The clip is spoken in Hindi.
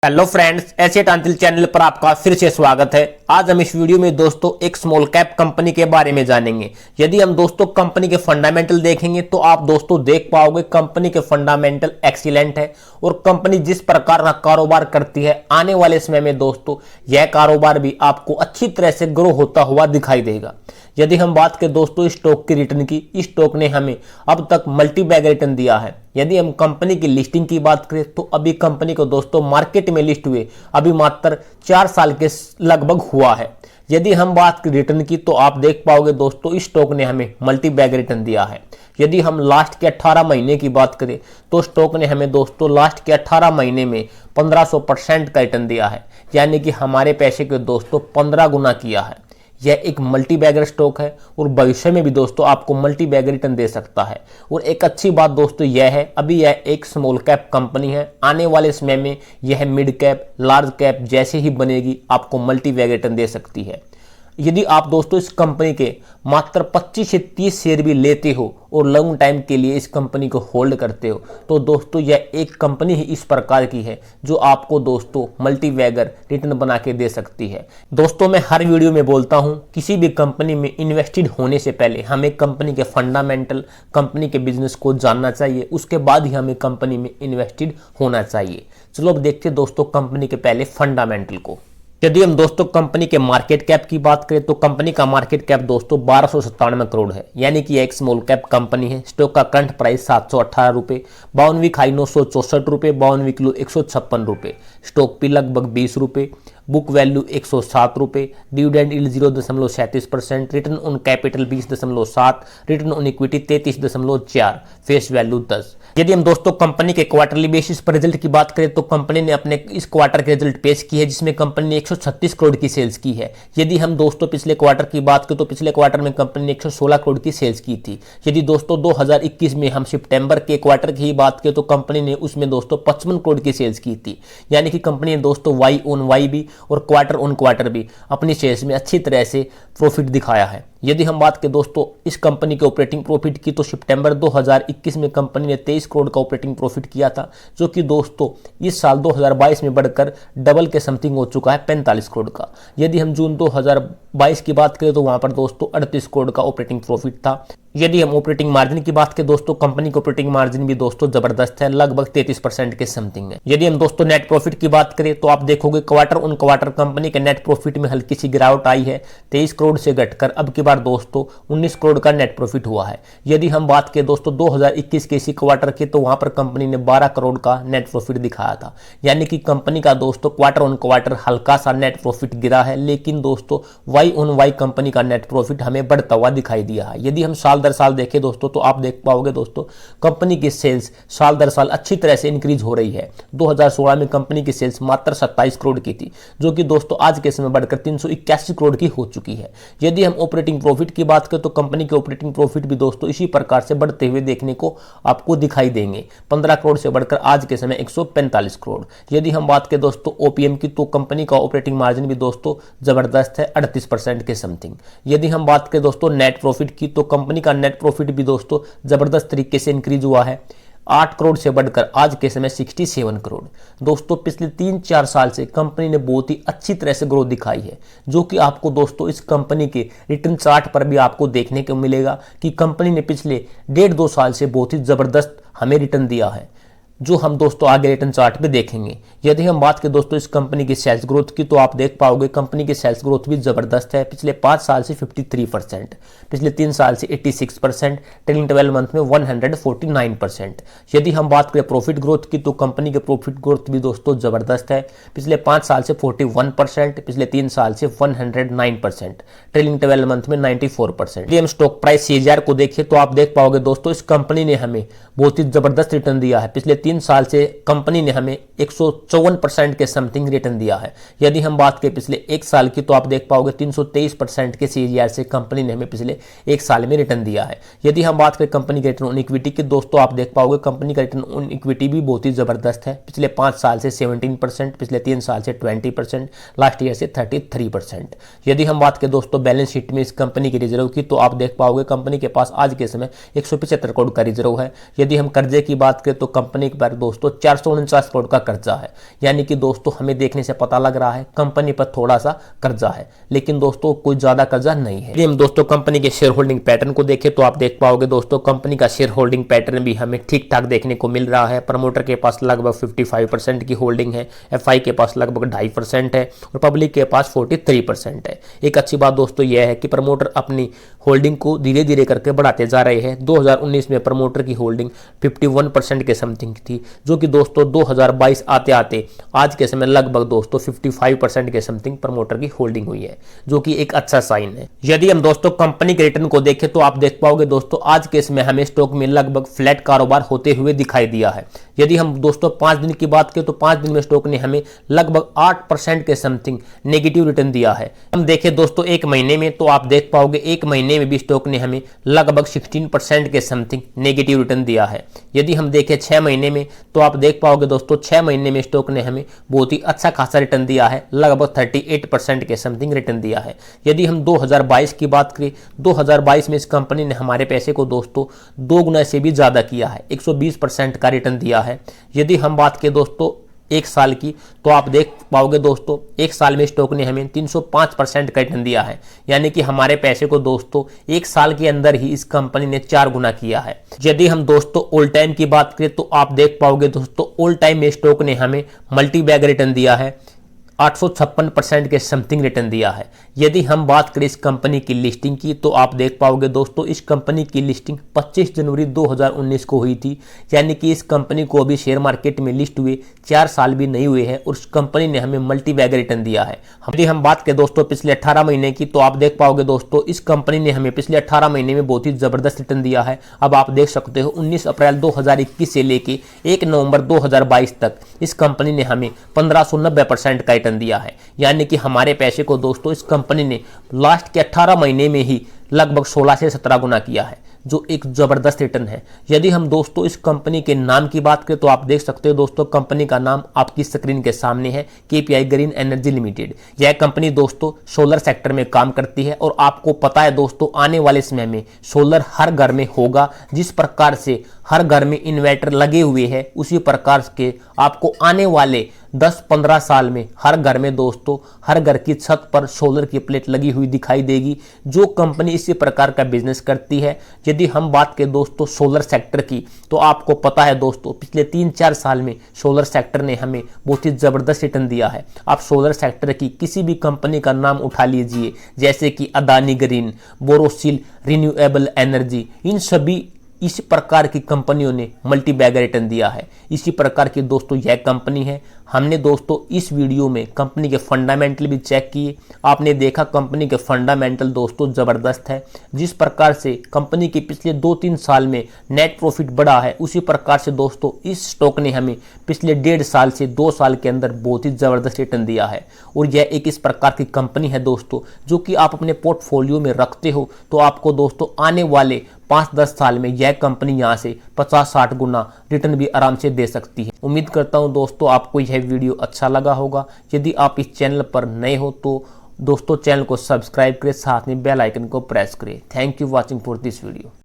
Hello friends, asset Antil channel पर आपका फिर से स्वागत है। आज हम इस वीडियो में दोस्तों एक स्मॉल कैप कंपनी के बारे में जानेंगे। यदि हम दोस्तों कंपनी के फंडामेंटल देखेंगे तो आप दोस्तों देख पाओगे कंपनी के फंडामेंटल एक्सीलेंट है और कंपनी जिस प्रकार का कारोबार करती है आने वाले समय में दोस्तों यह कारोबार भी आपको अच्छी तरह से ग्रो होता हुआ दिखाई देगा। यदि हम बात करें दोस्तों स्टॉक की रिटर्न की, इस स्टॉक ने हमें अब तक मल्टी बैग रिटर्न दिया है। यदि हम कंपनी की लिस्टिंग की बात करें तो अभी कंपनी को दोस्तों मार्केट में लिस्ट हुए अभी मात्र 4 साल के लगभग हुआ है। यदि हम बात करें रिटर्न की तो आप देख पाओगे दोस्तों इस स्टॉक ने हमें मल्टी बैग रिटर्न दिया है। यदि हम लास्ट के 18 महीने की बात करें तो स्टॉक ने हमें दोस्तों लास्ट के 18 महीने में 1500% का रिटर्न दिया है, यानी कि हमारे पैसे के दोस्तों 15 गुना किया है। यह एक मल्टी बैगर स्टॉक है और भविष्य में भी दोस्तों आपको मल्टी बैगर रिटर्न दे सकता है। और एक अच्छी बात दोस्तों यह है अभी यह एक स्मॉल कैप कंपनी है, आने वाले समय में यह मिड कैप लार्ज कैप जैसे ही बनेगी आपको मल्टी बैगर रिटर्न दे सकती है। यदि आप दोस्तों इस कंपनी के मात्र 25 से 30 शेयर भी लेते हो और लॉन्ग टाइम के लिए इस कंपनी को होल्ड करते हो तो दोस्तों यह एक कंपनी ही इस प्रकार की है जो आपको दोस्तों मल्टी बैगर रिटर्न बना के दे सकती है। दोस्तों मैं हर वीडियो में बोलता हूं किसी भी कंपनी में इन्वेस्टेड होने से पहले हमें कंपनी के फंडामेंटल कंपनी के बिजनेस को जानना चाहिए, उसके बाद ही हमें कंपनी में इन्वेस्टेड होना चाहिए। चलो अब देखते हैं दोस्तों कंपनी के पहले फंडामेंटल को। यदि हम दोस्तों कंपनी के मार्केट कैप की बात करें तो कंपनी का मार्केट कैप दोस्तों 1297 करोड़ है, यानी कि एक स्मॉल कैप कंपनी है। स्टॉक का करंट प्राइस 718 रुपये, 52 वीक हाई 964 रुपये, 52 वीक लो 156 रुपये, स्टॉक पी लगभग 20 रुपये, बुक वैल्यू 107 रुपये, dividend yield 0.37%, return on capital 20.7, return on equity 33.4, face value 10। यदि हम दोस्तों कंपनी के क्वार्टरली बेसिस पर रिजल्ट की बात करें तो कंपनी ने अपने इस क्वार्टर के रिजल्ट पेश की है जिसमें कंपनी ने 136 करोड़ की सेल्स की है। यदि हम दोस्तों पिछले क्वार्टर की बात करें तो पिछले क्वार्टर में कंपनी ने 116 करोड़ की सेल्स की थी। यदि दोस्तों 2021 में हम सितंबर के क्वार्टर की बात करें तो कंपनी ने उसमें दोस्तों 55 करोड़ की सेल्स की थी, यानी कि कंपनी ने दोस्तों वाई ऑन वाई भी और क्वार्टर ऑन क्वार्टर भी अपनी सेल्स में अच्छी तरह से प्रॉफिट दिखाया है। यदि हम बात करें दोस्तों इस कंपनी के ऑपरेटिंग प्रॉफिट की तो सितंबर 2021 में कंपनी ने 23 करोड़ का ऑपरेटिंग प्रॉफिट किया था, जो कि दोस्तों इस साल 2022 में बढ़कर डबल के समथिंग हो चुका है 45 करोड़ का। यदि हम जून 2022 की बात करें तो वहां पर दोस्तों 38 करोड़ का ऑपरेटिंग प्रॉफिट था। यदि हम ऑपरेटिंग मार्जिन की बात करें दोस्तों कंपनी की ऑपरेटिंग मार्जिन भी दोस्तों जबरदस्त है, लगभग 33% के समथिंग है। यदि हम दोस्तों नेट प्रॉफिट की बात करें तो आप देखोगे क्वार्टर ऑन क्वार्टर कंपनी के नेट प्रॉफिट में हल्की सी गिरावट आई है, 23 करोड़ से घटकर अब की बार दोस्तों 19 करोड़ का नेट प्रॉफिट हुआ है। यदि हम बात करें दोस्तों 2021 के इसी क्वार्टर के तो वहां पर कंपनी ने 12 करोड़ का नेट प्रॉफिट दिखाया था, यानी कि कंपनी का दोस्तों क्वार्टर ऑन क्वार्टर हल्का सा नेट प्रॉफिट गिरा है, लेकिन दोस्तों वाई ऑन वाई कंपनी का नेट प्रॉफिट हमें बढ़ता हुआ दिखाई दिया है। यदि हम साल दर साल देखें दोस्तों तो आप देख पाओगे दोस्तों कंपनी की सेल्स साल दर साल अच्छी तरह से इंक्रीज हो रही है। 2016 में कंपनी की सेल्स मात्र 27 करोड़ की थी, जो कि दोस्तों आज के समय बढ़कर 381 करोड़ की हो चुकी है। यदि हम ऑपरेटिंग प्रॉफिट की बात करें तो कंपनी के ऑपरेटिंग प्रॉफिट भी दोस्तों इसी प्रकार से बढ़ते हुए देखने को आपको दिखाई देंगे, 15 करोड़ से बढ़कर आज के समय 145 करोड़। यदि हम बात करें दोस्तों ओपीएम की तो कंपनी का ऑपरेटिंग मार्जिन भी दोस्तों जबरदस्त है, 38% के समथिंग। यदि हम बात करें दोस्तों नेट प्रॉफिट की तो कंपनी का नेट प्रॉफिट भी दोस्तों जबरदस्त तरीके से इंक्रीज हुआ है, 8 करोड़ से बढ़कर आज के समय 67 करोड़। दोस्तों पिछले 3-4 साल से कंपनी ने बहुत ही अच्छी तरह से ग्रोथ दिखाई है, जो कि आपको दोस्तों इस कंपनी के रिटर्न चार्ट पर भी आपको देखने को मिलेगा कि कंपनी ने पिछले 1.5-2 साल से बहुत ही जबरदस्त हमें रिटर्न दिया है, जो हम दोस्तों आगे रिटर्न चार्ट पे देखेंगे। यदि हम बात करें दोस्तों इस कंपनी की सेल्स ग्रोथ की तो आप देख पाओगे कंपनी की सेल्स ग्रोथ भी जबरदस्त है, पिछले 5 साल से 53%, पिछले 3 साल से 86%, ट्रेलिंग 12 मंथ में 149%। यदि हम बात करें प्रॉफिट ग्रोथ की तो कंपनी के प्रॉफिट ग्रोथ भी दोस्तों जबरदस्त है, पिछले 5 साल से 41%, पिछले 3 साल से 109%, ट्रेलिंग 12 मंथ में 94%। यदि हम स्टॉक प्राइस CAGR को देखें तो आप देख पाओगे दोस्तों इस कंपनी ने हमें बहुत ही जबरदस्त रिटर्न दिया है। पिछले 3 साल से कंपनी ने हमें 154% के समथिंग रिटर्न दिया है। यदि हम बात करें पिछले 1 साल की तो आप देख पाओगे 323% के CAGR से कंपनी ने हमें पिछले 1 साल में रिटर्न दिया है। यदि हम बात करें कंपनी के रिटर्न ऑन इक्विटी की दोस्तों आप देख पाओगे कंपनी का रिटर्न ऑन इक्विटी भी बहुत ही जबरदस्त है, पिछले 5 साल से 17%, पिछले 3 साल से 20%, लास्ट ईयर से 33%। यदि हम बात करें दोस्तों बैलेंस शीट में इस कंपनी के रिजर्व की तो आप देख पाओगे कंपनी के पास आज के समय 175 करोड़ का रिजर्व है। यदि हम कर्जे की बात करें तो कंपनी एक बार दोस्तों 449 करोड़ का कर्जा है। यानी कि दोस्तों हमें देखने से पता लग रहा है कंपनी पर थोड़ा सा कर्जा है, लेकिन दोस्तों कोई ज्यादा कर्जा नहीं है। यदि हम दोस्तों कंपनी के शेयर होल्डिंग पैटर्न को देखें तो आप देख पाओगे दोस्तों कंपनी का शेयर होल्डिंग पैटर्न भी हमें ठीक ठाक देखने को मिल रहा है। प्रमोटर के पास लगभग 55% की होल्डिंग है, एफआई के पास लगभग 2.5% है और पब्लिक के पास 43% है। एक अच्छी बात दोस्तों यह है कि प्रमोटर अपनी होल्डिंग को धीरे धीरे करके बढ़ाते जा रहे हैं। 2019 में प्रमोटर की होल्डिंग 51% के समथिंग थी, जो कि दोस्तों 2022 आते आते आज के समय लगभग दोस्तों 55% के समथिंग प्रमोटर की होल्डिंग हुई है, जो कि एक अच्छा साइन है। यदि हम दोस्तों कंपनी के रिटर्न को देखें तो आप देख पाओगे दोस्तों आज के समय हमें स्टॉक में लगभग फ्लैट कारोबार होते हुए दिखाई दिया है। यदि हम दोस्तों 5 दिन की बात करें तो 5 दिन में स्टॉक ने हमें लगभग 8% के समथिंग नेगेटिव रिटर्न दिया है। हम देखें दोस्तों एक महीने में तो आप देख पाओगे एक महीने में भी स्टॉक ने हमें लगभग 16% के समथिंग नेगेटिव रिटर्न दिया है। यदि हम देखें 6 महीने में तो आप देख पाओगे दोस्तों 6 महीने में स्टॉक ने हमें बहुत ही अच्छा खासा रिटर्न दिया है, लगभग 38% के समथिंग रिटर्न दिया है। यदि हम 2022 की बात करें, 2022 में इस कंपनी ने हमारे पैसे को दोस्तों 2 गुना से भी ज्यादा किया है, 120% का रिटर्न दिया है। यदि हम बात करें दोस्तों एक साल की तो आप देख पाओगे दोस्तों एक साल में स्टॉक ने हमें 305% का रिटर्न दिया है। यानी कि हमारे पैसे को दोस्तों एक साल के अंदर ही इस कंपनी ने 4 गुना किया है। यदि हम दोस्तों ऑल टाइम की बात करें तो आप देख पाओगे दोस्तों ऑल टाइम में स्टॉक ने हमें मल्टी बैग रिटर्न दिया है, 856% के समथिंग रिटर्न दिया है। यदि हम बात करें इस कंपनी की लिस्टिंग की तो आप देख पाओगे दोस्तों इस कंपनी की लिस्टिंग 25 जनवरी 2019 को हुई थी। यानी कि इस कंपनी को अभी शेयर मार्केट में लिस्ट हुए 4 साल भी नहीं हुए हैं और उस कंपनी ने हमें मल्टी बैग रिटर्न दिया है। यदि हम बात करें दोस्तों पिछले 18 महीने की तो आप देख पाओगे दोस्तों इस कंपनी ने हमें पिछले 18 महीने में बहुत ही जबरदस्त रिटर्न दिया है। अब आप देख सकते हो 19 अप्रैल 2021 से लेके 1 नवंबर 2022 तक इस कंपनी ने हमें 1590% का रिटर्न दिया है। यानी कि हमारे पैसे को दोस्तों इस कंपनी ने लास्ट के 18 महीने में ही लगभग 16 से 17 गुना किया है, जो एक जबरदस्त रिटर्न है। यदि हम दोस्तों इस कंपनी के नाम की बात करें तो आप देख सकते हो दोस्तों कंपनी का नाम आपकी स्क्रीन के सामने है, केपीआई ग्रीन एनर्जी लिमिटेड। यह कंपनी दोस्तों सोलर सेक्टर में काम करती है और आपको पता है दोस्तों आने वाले समय में सोलर हर घर में होगा। जिस प्रकार से हर घर में इन्वर्टर लगे हुए हैं उसी प्रकार के आपको आने वाले 10-15 साल में हर घर में दोस्तों हर घर की छत पर सोलर की प्लेट लगी हुई दिखाई देगी, जो कंपनी इसी प्रकार का बिजनेस करती है। यदि हम बात करें दोस्तों सोलर सेक्टर की तो आपको पता है दोस्तों पिछले 3-4 साल में सोलर सेक्टर ने हमें बहुत ही जबरदस्त रिटर्न दिया है। आप सोलर सेक्टर की किसी भी कंपनी का नाम उठा लीजिए, जैसे कि Adani green, Borosil renewable energy, इन सभी इसी प्रकार की कंपनियों ने मल्टी बैग रिटर्न दिया है। इसी प्रकार की दोस्तों यह कंपनी है। हमने दोस्तों इस वीडियो में कंपनी के फंडामेंटल भी चेक किए। आपने देखा कंपनी के फंडामेंटल दोस्तों जबरदस्त है। जिस प्रकार से कंपनी के पिछले 2-3 साल में नेट प्रॉफिट बढ़ा है उसी प्रकार से दोस्तों इस स्टॉक ने हमें पिछले 1.5 साल से 2 साल के अंदर बहुत ही जबरदस्त रिटर्न दिया है। और यह एक इस प्रकार की कंपनी है दोस्तों जो कि आप अपने पोर्टफोलियो में रखते हो तो आपको दोस्तों आने वाले 5-10 साल में यह कंपनी यहां से 50-60 गुना रिटर्न भी आराम से दे सकती है। उम्मीद करता हूं दोस्तों आपको यह वीडियो अच्छा लगा होगा। यदि आप इस चैनल पर नए हो तो दोस्तों चैनल को सब्सक्राइब करें, साथ में बेल आइकन को प्रेस करें। Thank you watching for this video.